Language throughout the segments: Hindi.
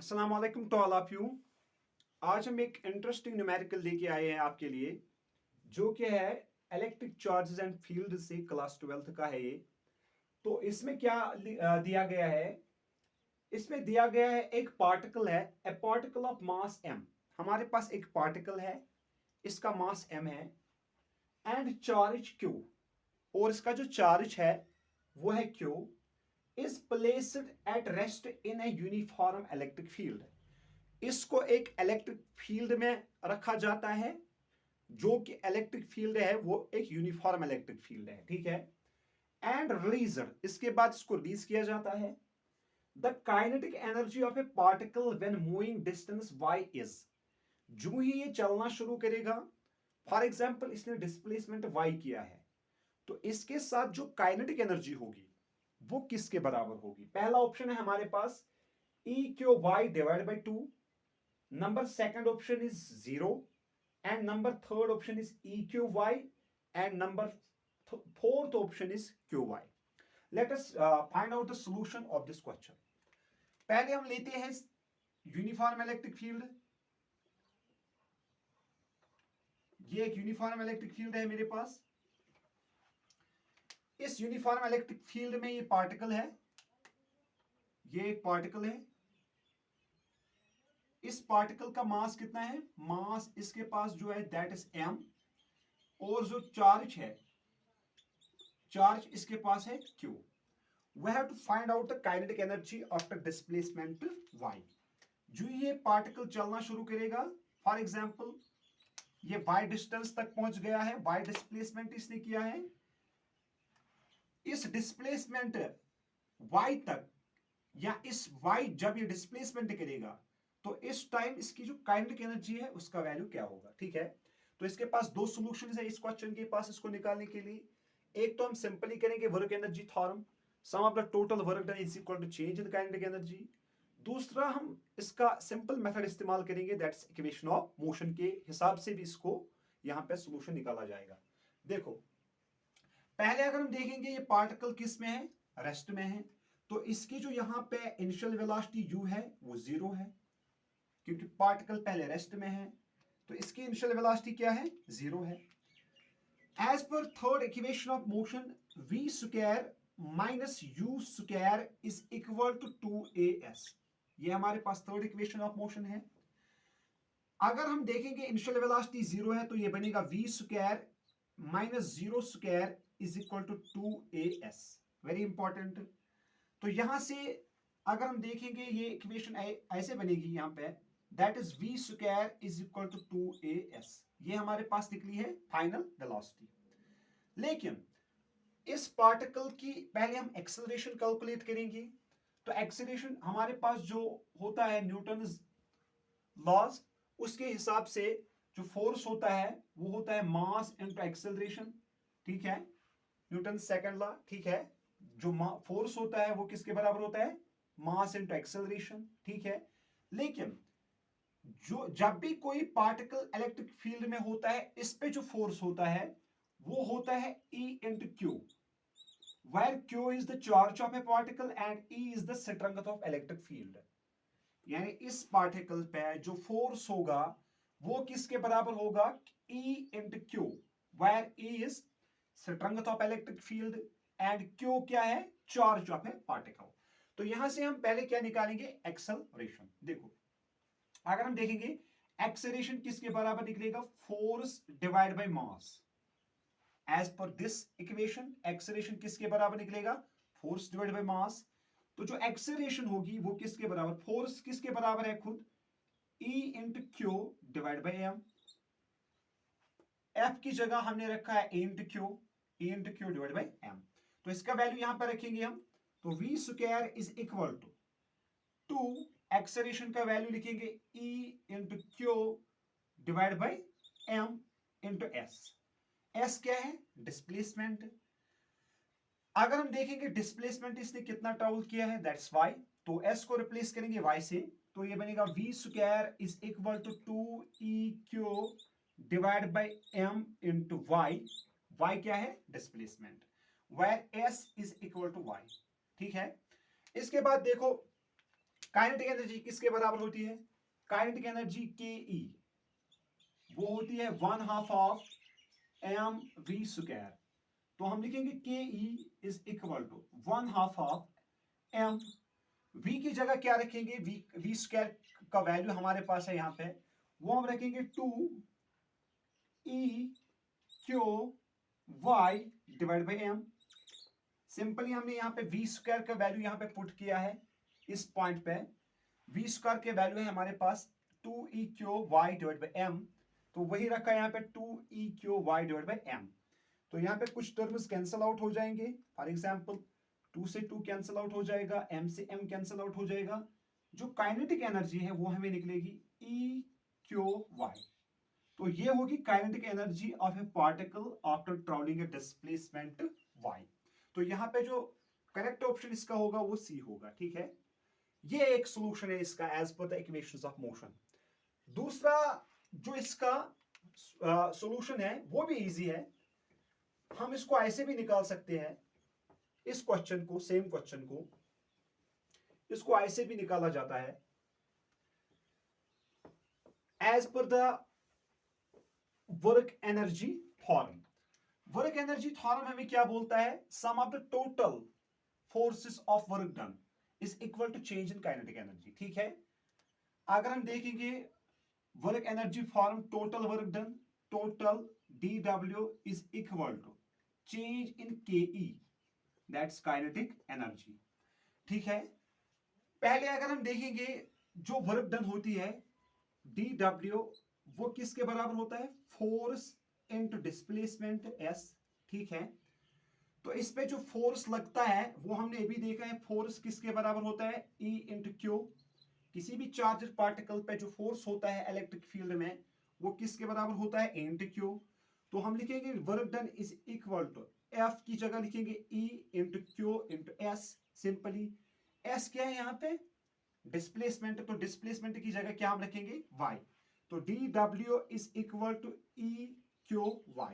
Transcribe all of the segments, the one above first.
अस्सलाम वालेकुम टू ऑल ऑफ यू। आज हम एक इंटरेस्टिंग न्यूमेरिकल लेके आए हैं आपके लिए, जो कि है इलेक्ट्रिक चार्जेस एंड फील्ड से क्लास 12th का है ये। तो इसमें क्या दिया गया है? इसमें दिया गया है एक पार्टिकल है, ए पार्टिकल ऑफ मास m। हमारे पास एक पार्टिकल है, इसका मास m है एंड चार्ज q, और इसका जो चार्ज है वो है q, is placed at rest in a uniform electric field. इसको एक इलेक्ट्रिक फील्ड में रखा जाता है, जो कि इलेक्ट्रिक फील्ड है वो एक यूनिफॉर्म इलेक्ट्रिक फील्ड है, ठीक है। एंड रिलीजर, इसके बाद इसको रिलीज किया जाता है। The kinetic energy of A particle when moving distance y is, जो ही ये चलना शुरू करेगा, फॉर एग्जाम्पल इसने डिस्प्लेसमेंट y किया है, तो इसके साथ जो काइनेटिक एनर्जी होगी वो किसके बराबर होगी? पहला ऑप्शन है हमारे पास e Q Y divide by 2, number second option is 0, and number third option is eqy, and number fourth option is qy. Let us find out the solution of this question. पहले हम लेते हैं यूनिफॉर्म इलेक्ट्रिक फील्ड। ये एक यूनिफॉर्म इलेक्ट्रिक फील्ड है मेरे पास। इस यूनिफॉर्म इलेक्ट्रिक फील्ड में ये पार्टिकल है, ये एक पार्टिकल है। इस पार्टिकल का मास कितना है? मास इसके पास जो है दैट इज m, और जो चार्ज है, चार्ज इसके पास है q। We have to find out the kinetic energy after displacement y। जो ये पार्टिकल चलना शुरू करेगा, फॉर एग्जांपल ये y डिस्टेंस तक पहुंच गया है, y डिस्प्लेसमेंट इसने किया है। इस डिस्प्लेसमेंट y तक, या इस y जब ये डिस्प्लेसमेंट करेगा, तो इस टाइम इसकी जो काइनेटिक एनर्जी है उसका वैल्यू क्या होगा, ठीक है। तो इसके पास दो सॉल्यूशंस है इस क्वेश्चन के पास, इसको निकालने के लिए। एक तो हम सिंपली करेंगे work energy theorem, sum of the total work done is equal to change in kinetic energy. दूसरा हम इसका सिंपल मेथड इस्तेमाल करेंगे, दैट्स इक्वेशन ऑफ मोशन के हिसाब से भी इसको यहां पे सॉल्यूशन निकाला जाएगा। देखो, पहले अगर हम देखेंगे ये पार्टिकल किस में है? रेस्ट में है। तो इसकी जो यहां पे इनिशियल वेलोसिटी u है वो 0 है, क्योंकि पार्टिकल पहले रेस्ट में है, तो इसकी इनिशियल वेलोसिटी क्या है? 0 है। एज पर third equation of motion, v square minus u square is equal to 2as। ये हमारे पास थर्ड इक्वेशन ऑफ मोशन है। अगर हम देखेंगे इनिशियल वेलोसिटी 0 है, तो ये बनेगा v square minus 0 square is equal to 2as। Very important. तो यहां से अगर हम देखेंगे ये इक्वेशन ऐसे बनेगी यहां पे, that is v square is equal to 2as। ये हमारे पास निकली है फाइनल वेलोसिटी। लेकिन इस पार्टिकल की पहले हम एक्सेलरेशन कैलकुलेट करेंगे। तो एक्सेलरेशन हमारे पास जो होता है न्यूटन लॉज, उसके हिसाब से जो फोर्स होता है वो होता है मास इनटू एक्सेलरेशन, ठीक है। न्यूटन सेकंड लॉ, ठीक है। जो फोर्स होता है वो किसके बराबर होता है? मास इनटू एक्सेलरेशन, ठीक है। लेकिन जो जब भी कोई पार्टिकल इलेक्ट्रिक फील्ड में होता है, इस पे जो फोर्स होता है वो होता है E into Q, where Q is the charge of a particle and E is the strength of electric field। यानी इस पार्टिकल पे जो फोर्स होगा वो किसके बराबर होगा? E into Q, where E is strength of electric field and Q क्या है? Charge of A particle. तो यहां से हम पहले क्या निकालेंगे? एक्सेलरेशन। देखो, अगर हम देखेंगे एक्सेलरेशन किसके बराबर निकलेगा? Force divide by mass. As पर दिस इक्वेशन एक्सेलरेशन किसके बराबर निकलेगा? Force divide by mass. तो जो एक्सेलरेशन होगी वो किसके बराबर? फोर्स किसके बराबर है खुद? E into Q divide by M. F की जगह हमने रखा है E into Q, E into Q divide by M. तो इसका वैल्यू यहां पर रखेंगे हम, तो v square is equal to acceleration का वैल्यू लिखेंगे E into Q divide by M into S. S क्या है? डिस्प्लेसमेंट। अगर हम देखेंगे डिस्प्लेसमेंट इसने कितना ट्रेवल किया है, दैट्स y। तो s को रिप्लेस करेंगे y से, तो ये बनेगा v square is equal to 2eq divide by m into y। y क्या है? Displacement, where s is equal to y, ठीक है। इसके बाद देखो, काइनेटिक एनर्जी किसके बराबर होती है? काइनेटिक एनर्जी के ई वो होती है 1/2 ऑफ एम वी स्क्वायर। तो हम लिखेंगे K E is equal to 1/2 of M. V की जगह क्या रखेंगे? वी स्क्वायर का वैल्यू हमारे पास है यहां पे, वो हम रखेंगे 2 E Q Y divide by M. Simply हमने यहाँ पे वी स्क्वायर का वैल्यू यहाँ पे पुट किया है इस पॉइंट पे। वी स्क्वायर के वैल्यू है हमारे पास 2e³ डिवाइड बाई एम, तो वही रखा है यहाँ पे 2e³ डिवाइड बाई एम। तो यहाँ पे कुछ टर्म्स कैंसिल आउट हो जाएंगे। फॉर एग्जांपल 2 से 2 कैंसिल आउट हो जाएगा, m से m कैंसिल आउट हो जाएगा। जो काइनेटिक एनर्जी है वो हमें निकलेगी E⁴y। तो ये होगी kinetic energy of A particle after travelling A displacement y। तो यहाँ पे जो करेक्ट ऑप्शन इसका होगा वो सी होगा, ठीक है। ये एक सोल्यूशन है इसका as per the equations of motion. दूसरा जो इसका सोल्यूशन है वो भी इजी है। हम इसको ऐसे भी निकाल सकते हैं, इस क्वेश्चन को, सेम क्वेश्चन को इसको ऐसे भी निकाला जाता है as per the work energy theorem. Work energy theorem हमें क्या बोलता है? Sum of the total forces of work done is equal to change in kinetic energy, ठीक है। अगर हम देखेंगे work energy form, total work done, total dW is equal to change in KE, that's kinetic energy, ठीक है। पहले अगर हम देखेंगे जो वर्क डन होती है dW वो किसके बराबर होता है? फोर्स इनटू डिस्प्लेसमेंट S, ठीक है। तो इस पे जो फोर्स लगता है वो हमने अभी देखा है, फोर्स किसके बराबर होता है? E into Q. किसी भी चार्ज पार्टिकल पे जो फोर्स होता है इलेक्ट्रिक फील्ड में वो किसके बराबर होता है? E into Q. तो हम लिखेंगे work done is equal to F की जगह लिखेंगे E into Q into S। Simply S क्या है यहाँ पे? डिस्प्लेसमेंट, तो डिस्प्लेसमेंट की जगह क्या हम रखेंगे? Y। तो dW is equal to E⁴y।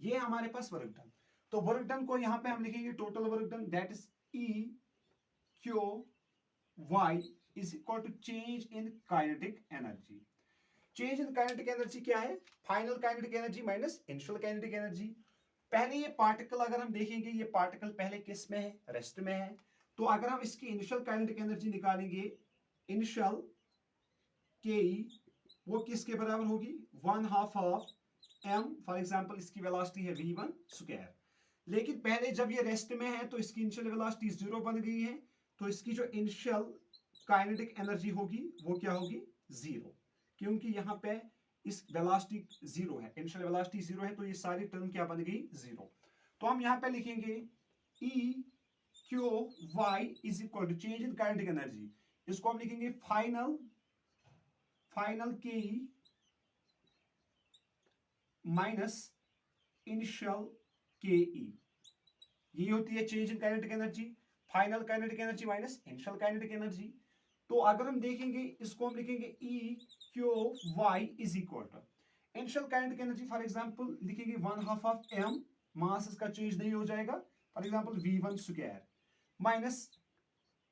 ये हमारे पास वर्क डन। तो वर्क डन को यहां पे हम लिखेंगे total work done, that is E⁴y is equal to change in kinetic energy. Change in kinetic energy क्या है? Final kinetic energy minus initial kinetic energy. पहले ये पार्टिकल अगर हम देखेंगे, ये पार्टिकल पहले किस में है? रेस्ट में है। तो अगर हम इसकी इनिशियल काइनेटिक एनर्जी निकालेंगे, इनिशियल के वो किसके बराबर होगी? 1/2 ऑफ m। फॉर एग्जांपल इसकी वेलोसिटी है v1 स्क्वायर। लेकिन पहले जब ये रेस्ट में है तो इसकी इनिशियल वेलोसिटी 0 बन गई है, तो इसकी जो इनिशियल काइनेटिक एनर्जी होगी वो क्या होगी? 0, क्योंकि यहाँ पे इस वेलोसिटी 0 है, इनिशियल वेलोसिटी 0 है, तो ये सारी टर्म क्या बन गई? 0। तो हम यहाँ पे लिखेंगे E⁴y is equal to change in kinetic energy. इसको हम लिखेंगे फाइनल के माइनस इनिशियल के ई। ये होती है change in kinetic energy, final kinetic energy minus initial kinetic energy. तो अगर हम देखेंगे इसको हम लिखेंगे E⁴y is equal to initial kinetic energy, for example लिखेंगे 1/2 ऑफ m, मास इसका चेंज नहीं हो जाएगा, for example v1 square minus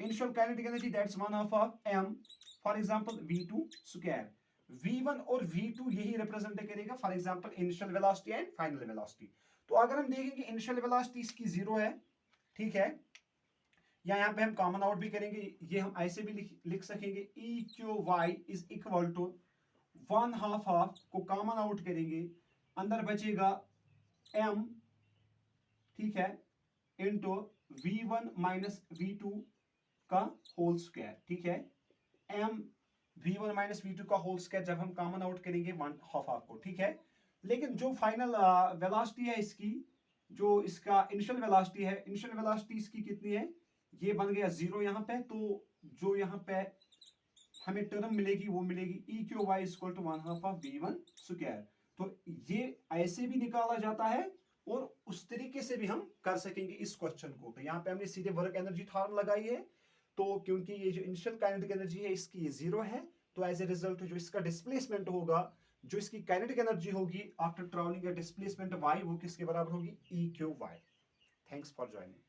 initial kinetic energy that's 1/2 of m, for example v2 square. v1 और v2 यही रिप्रेजेंट करेगा for example initial velocity and final velocity. तो अगर हम देखेंगे इनिशियल वेलोसिटी इसकी 0 है, ठीक है, या यहाँ पे हम कॉमन आउट भी करेंगे, ये हम ऐसे भी लिख सकेंगे E⁴y is equal to 1/2 of, को कॉमन आउट करेंगे, अंदर बचेगा m, ठीक है, इंटू v1 माइनस v2 का होल स्क्वायर, ठीक है। m v1 माइनस v2 का होल स्क्वायर जब हम कॉमन आउट करेंगे 1/2 को, ठीक है। लेकिन जो फाइनल वेलोसिटी है इसकी, जो इसका इनिशियल वेलोसिटी है, इनिशियल वेलोसिटी इसकी कितनी है? ये बन गया 0 यहाँ पे। तो जो यहाँ पे हमें टर्म मिलेगी वो मिलेगी E⁴y equal to 1/2 of v1 square. तो ये ऐसे भी निकाला जाता है और उस तरीके से भी हम कर सकेंगे इस क्वेश्चन को। तो यहाँ पे हमने सीधे वर्क एनर्जी थ्योरम लगाई है, तो क्योंकि ये जो इनिशियल काइनेटिक एनर्जी है इसकी ये 0 है, तो एज ए रिजल्ट जो इसका डिस्प्लेसमेंट होगा, जो इसकी काइनेटिक एनर्जी होगी आफ्टर ट्रैवलिंग डिस्प्लेसमेंट y, वो किसके बराबर होगी? E⁴y। Thanks for joining.